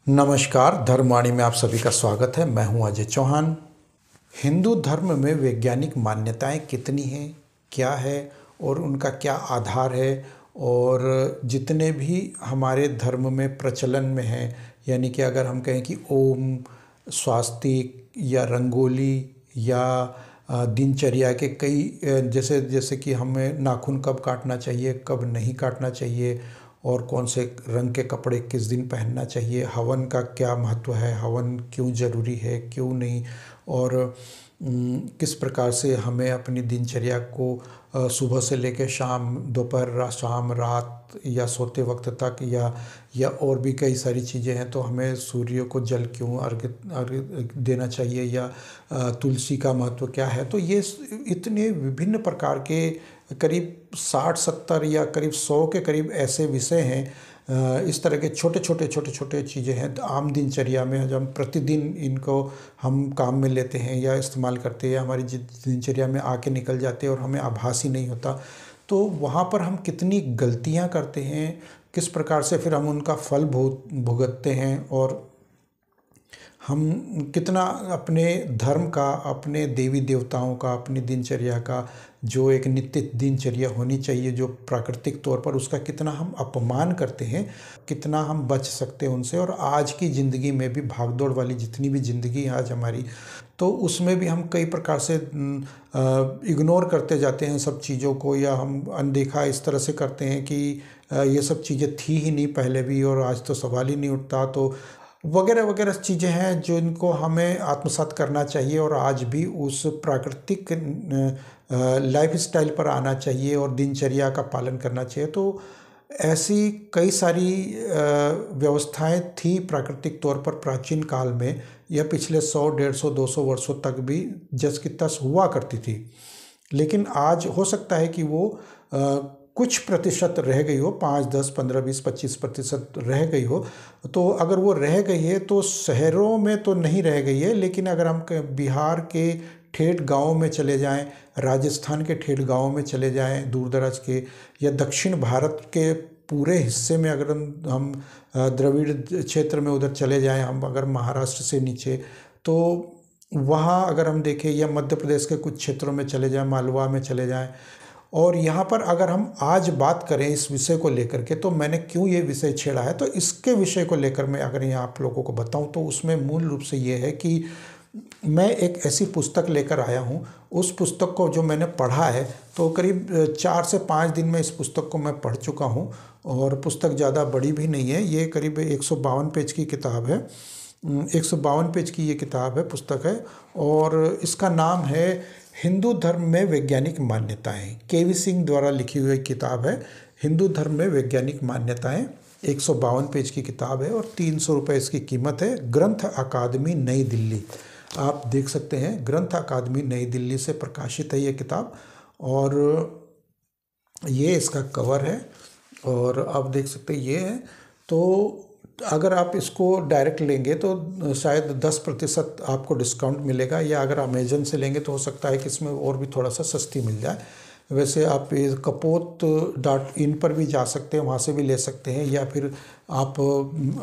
नमस्कार, धर्मवाणी में आप सभी का स्वागत है। मैं हूं अजय चौहान। हिंदू धर्म में वैज्ञानिक मान्यताएं कितनी हैं, क्या है और उनका क्या आधार है, और जितने भी हमारे धर्म में प्रचलन में हैं, यानी कि अगर हम कहें कि ओम, स्वास्तिक या रंगोली या दिनचर्या के कई जैसे जैसे कि हमें नाखून कब काटना चाहिए, कब नहीं काटना चाहिए, और कौन से रंग के कपड़े किस दिन पहनना चाहिए, हवन का क्या महत्व है, हवन क्यों ज़रूरी है, क्यों नहीं, और किस प्रकार से हमें अपनी दिनचर्या को सुबह से लेकर शाम, दोपहर, शाम, रात या सोते वक्त तक या और भी कई सारी चीज़ें हैं, तो हमें सूर्य को जल क्यों अर्घ्य देना चाहिए, या तुलसी का महत्व क्या है। तो ये इतने विभिन्न प्रकार के करीब 60-70 या करीब 100 के करीब ऐसे विषय हैं। इस तरह के छोटे छोटे चीज़ें हैं तो आम दिनचर्या में जब हम प्रतिदिन इनको हम काम में लेते हैं या इस्तेमाल करते हैं, हमारी दिनचर्या में आके निकल जाते हैं और हमें आभास ही नहीं होता। तो वहाँ पर हम कितनी गलतियाँ करते हैं, किस प्रकार से फिर हम उनका फल भुगतते हैं, और हम कितना अपने धर्म का, अपने देवी देवताओं का, अपनी दिनचर्या का जो एक नित्य दिनचर्या होनी चाहिए जो प्राकृतिक तौर पर, उसका कितना हम अपमान करते हैं, कितना हम बच सकते हैं उनसे। और आज की ज़िंदगी में भी, भागदौड़ वाली जितनी भी ज़िंदगी है आज हमारी, तो उसमें भी हम कई प्रकार से इग्नोर करते जाते हैं सब चीज़ों को, या हम अनदेखा इस तरह से करते हैं कि ये सब चीज़ें थी ही नहीं पहले भी और आज तो सवाल ही नहीं उठता, तो वगैरह वगैरह चीज़ें हैं जो इनको हमें आत्मसात करना चाहिए और आज भी उस प्राकृतिक लाइफ स्टाइल पर आना चाहिए और दिनचर्या का पालन करना चाहिए। तो ऐसी कई सारी व्यवस्थाएं थी प्राकृतिक तौर पर प्राचीन काल में, या पिछले 100, 150, 200 वर्षों तक भी जस की तस हुआ करती थी। लेकिन आज हो सकता है कि वो कुछ प्रतिशत रह गई हो, 5, 10, 15, 20, 25% रह गई हो। तो अगर वो रह गई है तो शहरों में तो नहीं रह गई है, लेकिन अगर हम बिहार के ठेठ गाँव में चले जाएं, राजस्थान के ठेठ गाँव में चले जाएं, दूर दराज के, या दक्षिण भारत के पूरे हिस्से में अगर हम द्रविड़ क्षेत्र में उधर चले जाएं, हम अगर महाराष्ट्र से नीचे, तो वहाँ अगर हम देखें, या मध्य प्रदेश के कुछ क्षेत्रों में चले जाएं, मालवा में चले जाएं, और यहाँ पर अगर हम आज बात करें इस विषय को लेकर के, तो मैंने क्यों ये विषय छेड़ा है, तो इसके विषय को लेकर मैं अगर यहाँ आप लोगों को बताऊँ तो उसमें मूल रूप से ये है कि मैं एक ऐसी पुस्तक लेकर आया हूँ। उस पुस्तक को जो मैंने पढ़ा है, तो करीब 4 से 5 दिन में इस पुस्तक को मैं पढ़ चुका हूँ, और पुस्तक ज़्यादा बड़ी भी नहीं है, ये करीब 152 पेज की किताब है। 152 पेज की ये किताब है, पुस्तक है, और इसका नाम है हिंदू धर्म में वैज्ञानिक मान्यताएं। केवी सिंह द्वारा लिखी हुई किताब है, हिंदू धर्म में वैज्ञानिक मान्यताएं। 152 पेज की किताब है और 300 रुपये इसकी कीमत है। ग्रंथ अकादमी नई दिल्ली, आप देख सकते हैं, ग्रंथ अकादमी नई दिल्ली से प्रकाशित है ये किताब, और ये इसका कवर है, और आप देख सकते हैं ये है। तो अगर आप इसको डायरेक्ट लेंगे तो शायद 10% आपको डिस्काउंट मिलेगा, या अगर अमेजन से लेंगे तो हो सकता है कि इसमें और भी थोड़ा सा सस्ती मिल जाए। वैसे आप ये कपोत.in पर भी जा सकते हैं, वहाँ से भी ले सकते हैं, या फिर आप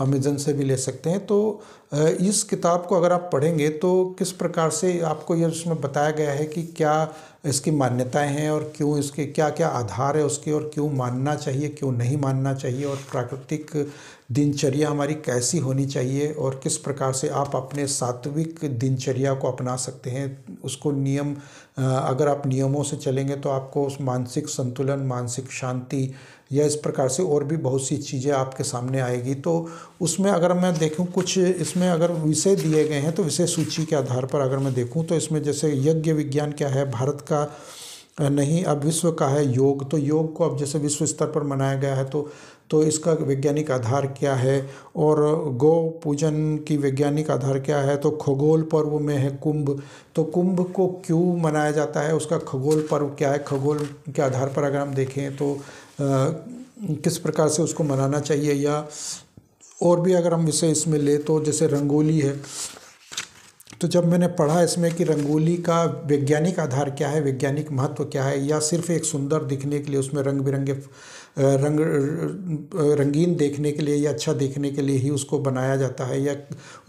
अमेज़न से भी ले सकते हैं। तो इस किताब को अगर आप पढ़ेंगे तो किस प्रकार से आपको ये उसमें बताया गया है कि क्या इसकी मान्यताएं हैं, और क्यों इसके क्या क्या आधार है उसके, और क्यों मानना चाहिए, क्यों नहीं मानना चाहिए, और प्राकृतिक दिनचर्या हमारी कैसी होनी चाहिए, और किस प्रकार से आप अपने सात्विक दिनचर्या को अपना सकते हैं। उसको नियम, अगर आप नियमों से चलेंगे तो आपको उस मानसिक संतुलन, मानसिक शांति, या इस प्रकार से और भी बहुत सी चीज़ें आपके सामने आएगी। तो उसमें अगर मैं देखूं, कुछ इसमें अगर विषय दिए गए हैं, तो विषय सूची के आधार पर अगर मैं देखूं तो इसमें जैसे यज्ञ विज्ञान क्या है, भारत का नहीं अब विश्व का है योग। तो योग को अब जैसे विश्व स्तर पर मनाया गया है, तो इसका वैज्ञानिक आधार क्या है, और गौ पूजन की वैज्ञानिक आधार क्या है। तो खगोल पर्व में है कुंभ, तो कुंभ को क्यों मनाया जाता है, उसका खगोल पर्व क्या है, खगोल के आधार पर अगर हम देखें तो किस प्रकार से उसको मनाना चाहिए। या और भी अगर हम विषय इसमें ले तो जैसे रंगोली है, तो जब मैंने पढ़ा इसमें कि रंगोली का वैज्ञानिक आधार क्या है, वैज्ञानिक महत्व क्या है, या सिर्फ एक सुंदर दिखने के लिए उसमें रंग बिरंगे रंगीन देखने के लिए या अच्छा देखने के लिए ही उसको बनाया जाता है, या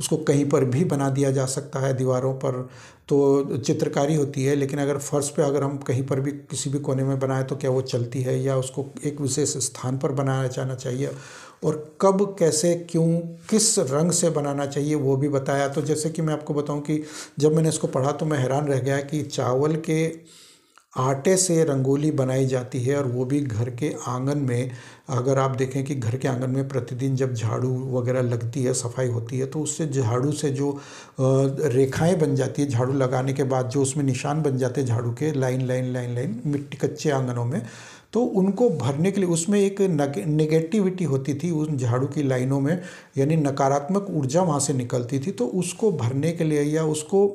उसको कहीं पर भी बना दिया जा सकता है दीवारों पर, तो चित्रकारी होती है। लेकिन अगर फर्श पे अगर हम कहीं पर भी किसी भी कोने में बनाए तो क्या वो चलती है, या उसको एक विशेष स्थान पर बनाया जाना चाहिए, और कब, कैसे, क्यों, किस रंग से बनाना चाहिए वो भी बताया। तो जैसे कि मैं आपको बताऊं कि जब मैंने इसको पढ़ा तो मैं हैरान रह गया कि चावल के आटे से रंगोली बनाई जाती है, और वो भी घर के आंगन में। अगर आप देखें कि घर के आंगन में प्रतिदिन जब झाड़ू वगैरह लगती है, सफाई होती है, तो उससे झाड़ू से जो रेखाएं बन जाती है, झाड़ू लगाने के बाद जो उसमें निशान बन जाते हैं झाड़ू के, लाइन लाइन लाइन लाइन, मिट्टी कच्चे आंगनों में, तो उनको भरने के लिए उसमें एक नेगेटिविटी होती थी उन झाड़ू की लाइनों में, यानी नकारात्मक ऊर्जा वहाँ से निकलती थी। तो उसको भरने के लिए या उसको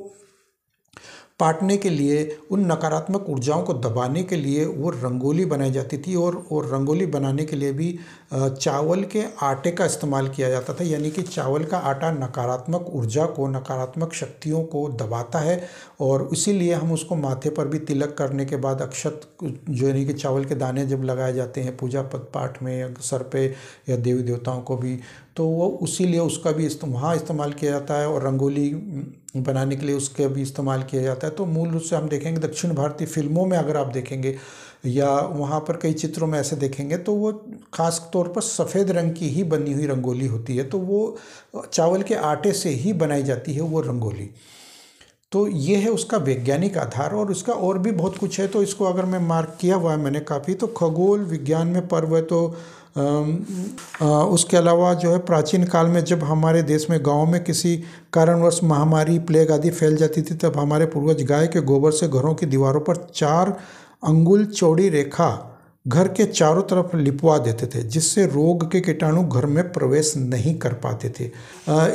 पाटने के लिए, उन नकारात्मक ऊर्जाओं को दबाने के लिए वो रंगोली बनाई जाती थी। और रंगोली बनाने के लिए भी चावल के आटे का इस्तेमाल किया जाता था, यानी कि चावल का आटा नकारात्मक ऊर्जा को, नकारात्मक शक्तियों को दबाता है, और इसीलिए हम उसको माथे पर भी तिलक करने के बाद अक्षत, जो यानी कि चावल के दाने जब लगाए जाते हैं पूजा पाठ में या सर पे या देवी देवताओं को भी, तो वो उसीलिए उसका भी वहाँ इस्तेमाल किया जाता है, और रंगोली बनाने के लिए उसका भी इस्तेमाल किया जाता है। तो मूल रूप से हम देखेंगे दक्षिण भारतीय फिल्मों में अगर आप देखेंगे या वहाँ पर कई चित्रों में ऐसे देखेंगे, तो वो खास तौर पर सफ़ेद रंग की ही बनी हुई रंगोली होती है। तो वो चावल के आटे से ही बनाई जाती है वो रंगोली। तो ये है उसका वैज्ञानिक आधार, और उसका और भी बहुत कुछ है। तो इसको अगर मैं मार्क किया हुआ है मैंने काफ़ी, तो खगोल विज्ञान में पर्व है। तो उसके अलावा जो है प्राचीन काल में जब हमारे देश में गांव में किसी कारणवश महामारी, प्लेग आदि फैल जाती थी, तब हमारे पूर्वज गाय के गोबर से घरों की दीवारों पर 4 अंगुल चौड़ी रेखा घर के चारों तरफ लिपवा देते थे, जिससे रोग के कीटाणु घर में प्रवेश नहीं कर पाते थे।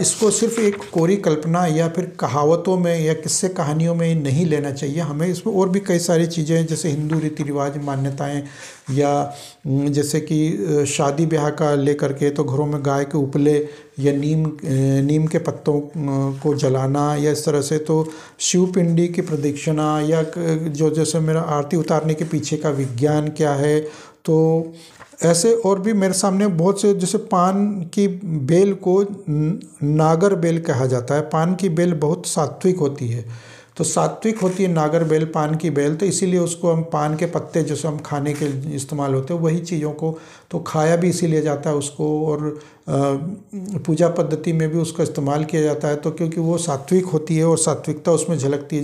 इसको सिर्फ एक कोरी कल्पना या फिर कहावतों में या किस्से कहानियों में नहीं लेना चाहिए हमें। इसमें और भी कई सारी चीज़ें हैं, जैसे हिंदू रीति रिवाज, मान्यताएं, या जैसे कि शादी ब्याह का लेकर के, तो घरों में गाय के उपले या नीम के पत्तों को जलाना, या इस तरह से। तो शिव पिंडी की प्रदक्षिणा, या जो जैसे मेरा आरती उतारने के पीछे का विज्ञान क्या है, तो ऐसे और भी मेरे सामने बहुत से, जैसे पान की बेल को नागर बेल कहा जाता है। पान की बेल बहुत सात्विक होती है, तो सात्विक होती है नागर बेल, पान की बेल, तो इसीलिए उसको हम पान के पत्ते जैसे हम खाने के इस्तेमाल होते हैं, वही चीज़ों को तो खाया भी इसीलिए जाता है उसको, और पूजा पद्धति में भी उसका इस्तेमाल किया जाता है। तो क्योंकि वो सात्विक होती है और सात्विकता उसमें झलकती है,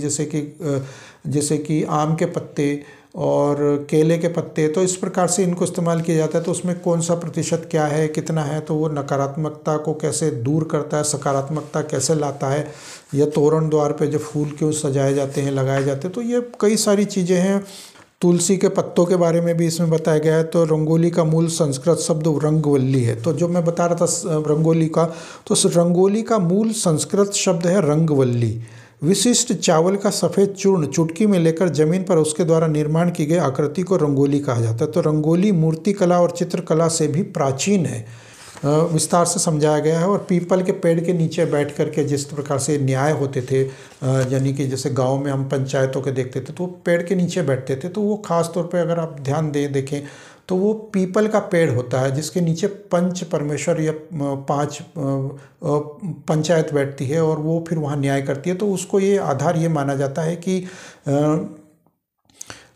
जैसे कि आम के पत्ते और केले के पत्ते, तो इस प्रकार से इनको इस्तेमाल किया जाता है। तो उसमें कौन सा प्रतिशत क्या है, कितना है, तो वो नकारात्मकता को कैसे दूर करता है, सकारात्मकता कैसे लाता है, या तोरण द्वार पे जो फूल क्यों सजाए जाते हैं, लगाए जाते हैं, तो ये कई सारी चीज़ें हैं। तुलसी के पत्तों के बारे में भी इसमें बताया गया है। तो रंगोली का मूल संस्कृत शब्द रंगवल्ली है। तो जो मैं बता रहा था रंगोली का, तो रंगोली का मूल संस्कृत शब्द है रंगवल्ली। विशिष्ट चावल का सफ़ेद चूर्ण चुटकी में लेकर जमीन पर उसके द्वारा निर्माण की गई आकृति को रंगोली कहा जाता है। तो रंगोली मूर्तिकला और चित्रकला से भी प्राचीन है, विस्तार से समझाया गया है। और पीपल के पेड़ के नीचे बैठ कर के जिस प्रकार से न्याय होते थे, यानी कि जैसे गांव में हम पंचायतों के देखते थे, तो वो पेड़ के नीचे बैठते थे। तो वो खास तौर पे अगर आप ध्यान देखें तो वो पीपल का पेड़ होता है, जिसके नीचे पंच परमेश्वर या 5 पंचायत बैठती है, और वो फिर वहाँ न्याय करती है। तो उसको ये आधार ये माना जाता है कि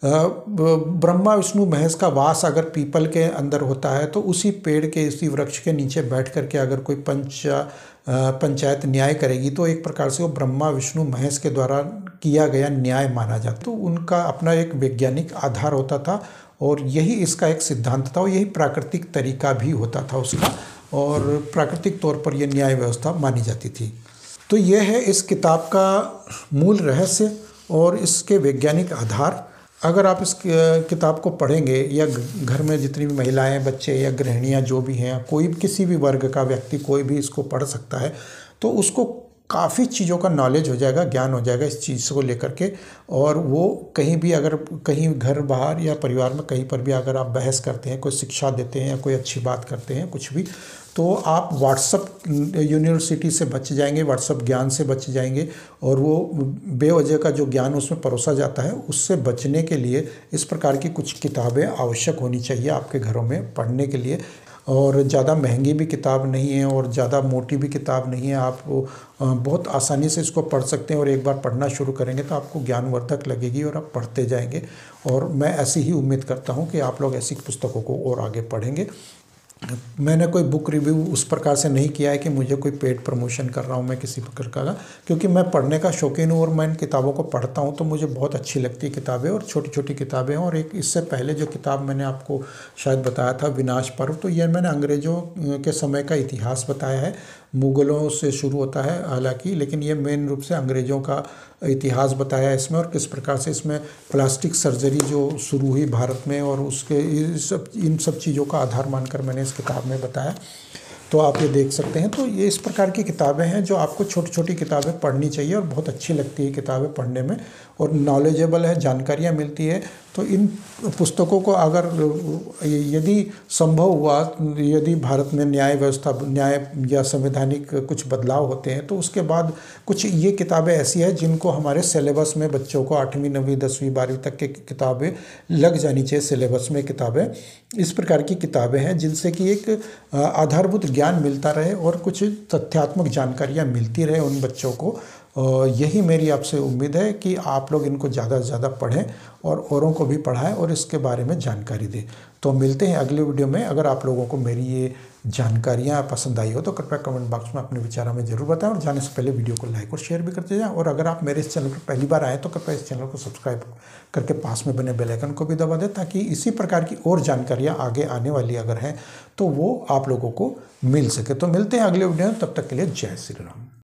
ब्रह्मा विष्णु महेश का वास अगर पीपल के अंदर होता है, तो उसी पेड़ के, इसी वृक्ष के नीचे बैठ करके अगर कोई पंचायत न्याय करेगी, तो एक प्रकार से वो ब्रह्मा विष्णु महेश के द्वारा किया गया न्याय माना जाता। तो उनका अपना एक वैज्ञानिक आधार होता था, और यही इसका एक सिद्धांत था, और यही प्राकृतिक तरीका भी होता था उसका, और प्राकृतिक तौर पर यह न्याय व्यवस्था मानी जाती थी। तो यह है इस किताब का मूल रहस्य और इसके वैज्ञानिक आधार। अगर आप इस किताब को पढ़ेंगे, या घर में जितनी भी महिलाएं, बच्चे या गृहिणियां जो भी हैं, कोई किसी भी वर्ग का व्यक्ति कोई भी इसको पढ़ सकता है, तो उसको काफ़ी चीज़ों का नॉलेज हो जाएगा, ज्ञान हो जाएगा इस चीज़ को लेकर के। और वो कहीं भी अगर कहीं घर बाहर या परिवार में कहीं पर भी अगर आप बहस करते हैं, कोई शिक्षा देते हैं या कोई अच्छी बात करते हैं कुछ भी, तो आप व्हाट्सअप यूनिवर्सिटी से बच जाएंगे, व्हाट्सअप ज्ञान से बच जाएंगे। और वो बेवजह का जो ज्ञान उसमें परोसा जाता है उससे बचने के लिए इस प्रकार की कुछ किताबें आवश्यक होनी चाहिए आपके घरों में पढ़ने के लिए। और ज़्यादा महंगी भी किताब नहीं है और ज़्यादा मोटी भी किताब नहीं है, आप बहुत आसानी से इसको पढ़ सकते हैं। और एक बार पढ़ना शुरू करेंगे तो आपको ज्ञानवर्धक लगेगी और आप पढ़ते जाएंगे। और मैं ऐसी ही उम्मीद करता हूँ कि आप लोग ऐसी पुस्तकों को और आगे पढ़ेंगे। मैंने कोई बुक रिव्यू उस प्रकार से नहीं किया है कि मुझे कोई पेड प्रमोशन कर रहा हूँ मैं किसी प्रकार का, क्योंकि मैं पढ़ने का शौकीन हूँ और मैं इन किताबों को पढ़ता हूँ तो मुझे बहुत अच्छी लगती है किताबें, और छोटी छोटी किताबें हैं। और एक इससे पहले जो किताब मैंने आपको शायद बताया था, विनाश पर्व, तो यह मैंने अंग्रेज़ों के समय का इतिहास बताया है। मुग़लों से शुरू होता है हालांकि, लेकिन ये मेन रूप से अंग्रेज़ों का इतिहास बताया है इसमें, और किस प्रकार से इसमें प्लास्टिक सर्जरी जो शुरू हुई भारत में और उसके इन सब चीज़ों का आधार मानकर मैंने इस किताब में बताया। तो आप ये देख सकते हैं। तो ये इस प्रकार की किताबें हैं जो आपको छोटी छोटी किताबें पढ़नी चाहिए और बहुत अच्छी लगती है किताबें पढ़ने में, और नॉलेजेबल है, जानकारियाँ मिलती है। तो इन पुस्तकों को अगर यदि संभव हुआ, यदि भारत में न्याय व्यवस्था, न्याय या संवैधानिक कुछ बदलाव होते हैं, तो उसके बाद कुछ ये किताबें ऐसी हैं जिनको हमारे सिलेबस में बच्चों को 8वीं 9वीं 10वीं 12वीं तक की किताबें लग जानी चाहिए सिलेबस में किताबें। इस प्रकार की किताबें हैं जिनसे कि एक आधारभूत ज्ञान मिलता रहे और कुछ तथ्यात्मक जानकारियाँ मिलती रहे उन बच्चों को। यही मेरी आपसे उम्मीद है कि आप लोग इनको ज़्यादा से ज़्यादा पढ़ें और औरों को भी पढ़ाएं और इसके बारे में जानकारी दें। तो मिलते हैं अगले वीडियो में। अगर आप लोगों को मेरी ये जानकारियाँ पसंद आई हो तो कृपया कमेंट बॉक्स में अपने विचार हमें ज़रूर बताएं, और जाने से पहले वीडियो को लाइक और शेयर भी करते जाएं। और अगर आप मेरे इस चैनल पर पहली बार आएँ तो कृपया इस चैनल को सब्सक्राइब करके पास में बने बेल आइकन को भी दबा दें, ताकि इसी प्रकार की और जानकारियाँ आगे आने वाली अगर हैं तो वो आप लोगों को मिल सके। तो मिलते हैं अगले वीडियो में, तब तक के लिए जय श्री राम।